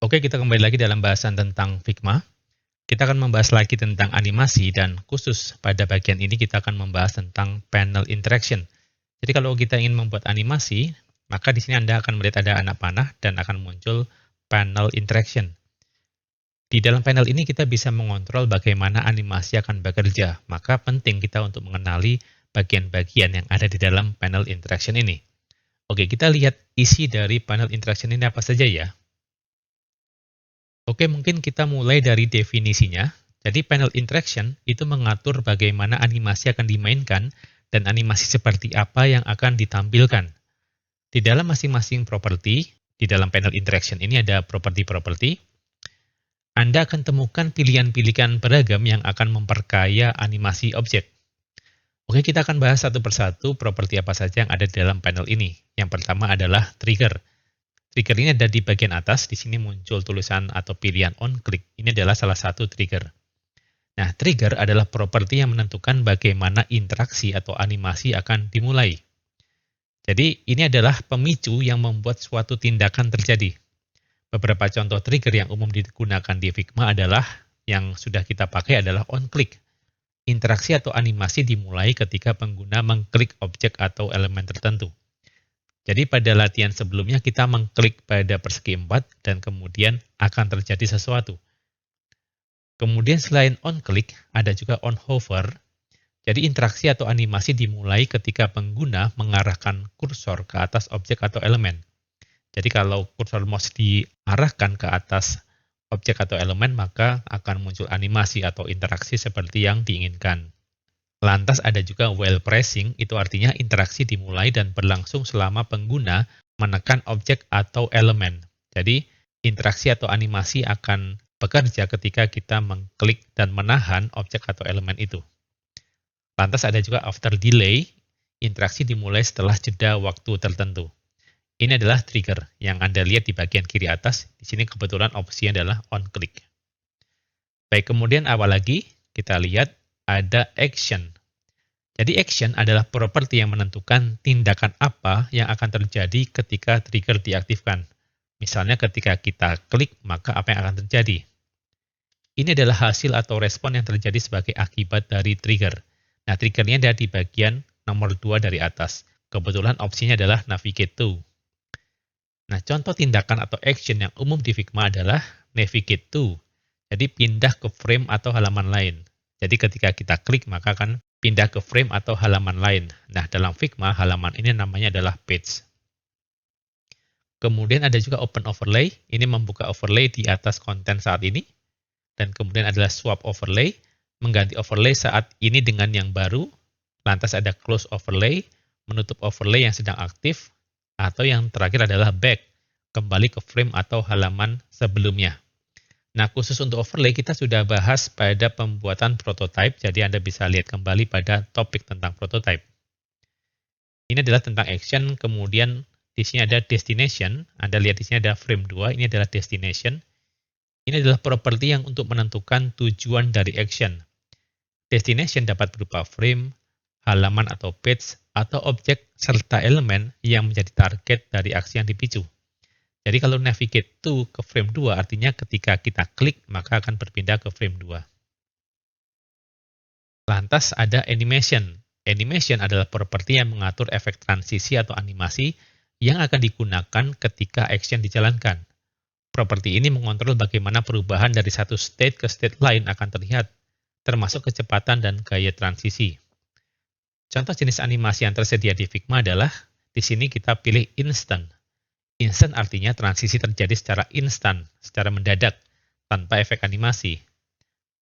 Oke, kita kembali lagi dalam bahasan tentang Figma. Kita akan membahas lagi tentang animasi dan khusus pada bagian ini kita akan membahas tentang panel interaction. Jadi kalau kita ingin membuat animasi, maka di sini Anda akan melihat ada anak panah dan akan muncul panel interaction. Di dalam panel ini kita bisa mengontrol bagaimana animasi akan bekerja. Maka penting kita untuk mengenali bagian-bagian yang ada di dalam panel interaction ini. Oke, kita lihat isi dari panel interaction ini apa saja ya. Oke, mungkin kita mulai dari definisinya. Jadi panel interaction itu mengatur bagaimana animasi akan dimainkan dan animasi seperti apa yang akan ditampilkan. Di dalam masing-masing properti, di dalam panel interaction ini ada properti-properti. Anda akan temukan pilihan-pilihan beragam yang akan memperkaya animasi objek. Oke, kita akan bahas satu persatu properti apa saja yang ada di dalam panel ini. Yang pertama adalah trigger. Trigger ini ada di bagian atas, di sini muncul tulisan atau pilihan on click. Ini adalah salah satu trigger. Nah, trigger adalah properti yang menentukan bagaimana interaksi atau animasi akan dimulai. Jadi, ini adalah pemicu yang membuat suatu tindakan terjadi. Beberapa contoh trigger yang umum digunakan di Figma adalah, yang sudah kita pakai adalah on click. Interaksi atau animasi dimulai ketika pengguna mengklik objek atau elemen tertentu. Jadi pada latihan sebelumnya kita mengklik pada persegi 4 dan kemudian akan terjadi sesuatu. Kemudian selain on click, ada juga on hover. Jadi interaksi atau animasi dimulai ketika pengguna mengarahkan kursor ke atas objek atau elemen. Jadi kalau kursor mouse diarahkan ke atas objek atau elemen, maka akan muncul animasi atau interaksi seperti yang diinginkan. Lantas ada juga while pressing, itu artinya interaksi dimulai dan berlangsung selama pengguna menekan objek atau elemen. Jadi, interaksi atau animasi akan bekerja ketika kita mengklik dan menahan objek atau elemen itu. Lantas ada juga after delay, interaksi dimulai setelah jeda waktu tertentu. Ini adalah trigger yang Anda lihat di bagian kiri atas. Di sini kebetulan opsinya adalah on click. Baik, kemudian awal lagi kita lihat ada action. Jadi action adalah properti yang menentukan tindakan apa yang akan terjadi ketika trigger diaktifkan. Misalnya ketika kita klik, maka apa yang akan terjadi? Ini adalah hasil atau respon yang terjadi sebagai akibat dari trigger. Nah, triggernya ada di bagian nomor 2 dari atas. Kebetulan opsinya adalah navigate to. Nah, contoh tindakan atau action yang umum di Figma adalah navigate to. Jadi pindah ke frame atau halaman lain. Jadi ketika kita klik maka akan pindah ke frame atau halaman lain. Nah, dalam Figma halaman ini namanya adalah page. Kemudian ada juga open overlay. Ini membuka overlay di atas konten saat ini. Dan kemudian adalah swap overlay, mengganti overlay saat ini dengan yang baru. Lantas ada close overlay, menutup overlay yang sedang aktif. Atau yang terakhir adalah back, kembali ke frame atau halaman sebelumnya. Nah, khusus untuk overlay kita sudah bahas pada pembuatan prototype, jadi Anda bisa lihat kembali pada topik tentang prototype. Ini adalah tentang action, kemudian di sini ada destination, Anda lihat di sini ada frame 2, ini adalah destination. Ini adalah properti yang untuk menentukan tujuan dari action. Destination dapat berupa frame, halaman atau page, atau objek serta elemen yang menjadi target dari aksi yang dipicu. Jadi kalau navigate to ke frame 2 artinya ketika kita klik maka akan berpindah ke frame 2. Lantas ada animation. Animation adalah properti yang mengatur efek transisi atau animasi yang akan digunakan ketika action dijalankan. Properti ini mengontrol bagaimana perubahan dari satu state ke state lain akan terlihat, termasuk kecepatan dan gaya transisi. Contoh jenis animasi yang tersedia di Figma adalah, di sini kita pilih instant. Instant artinya transisi terjadi secara instan, secara mendadak, tanpa efek animasi.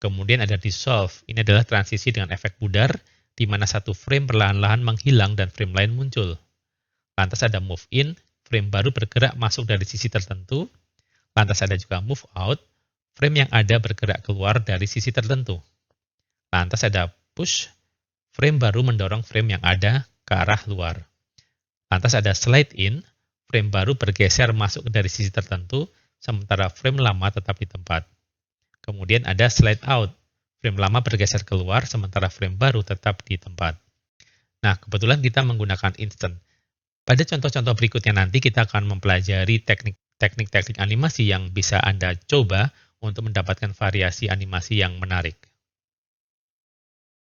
Kemudian ada dissolve, ini adalah transisi dengan efek pudar, di mana satu frame perlahan-lahan menghilang dan frame lain muncul. Lantas ada move in, frame baru bergerak masuk dari sisi tertentu. Lantas ada juga move out, frame yang ada bergerak keluar dari sisi tertentu. Lantas ada push, frame baru mendorong frame yang ada ke arah luar. Lantas ada slide in, frame baru bergeser masuk dari sisi tertentu, sementara frame lama tetap di tempat. Kemudian ada slide out, frame lama bergeser keluar, sementara frame baru tetap di tempat. Nah, kebetulan kita menggunakan instant. Pada contoh-contoh berikutnya nanti kita akan mempelajari teknik teknik-teknik animasi yang bisa Anda coba untuk mendapatkan variasi animasi yang menarik.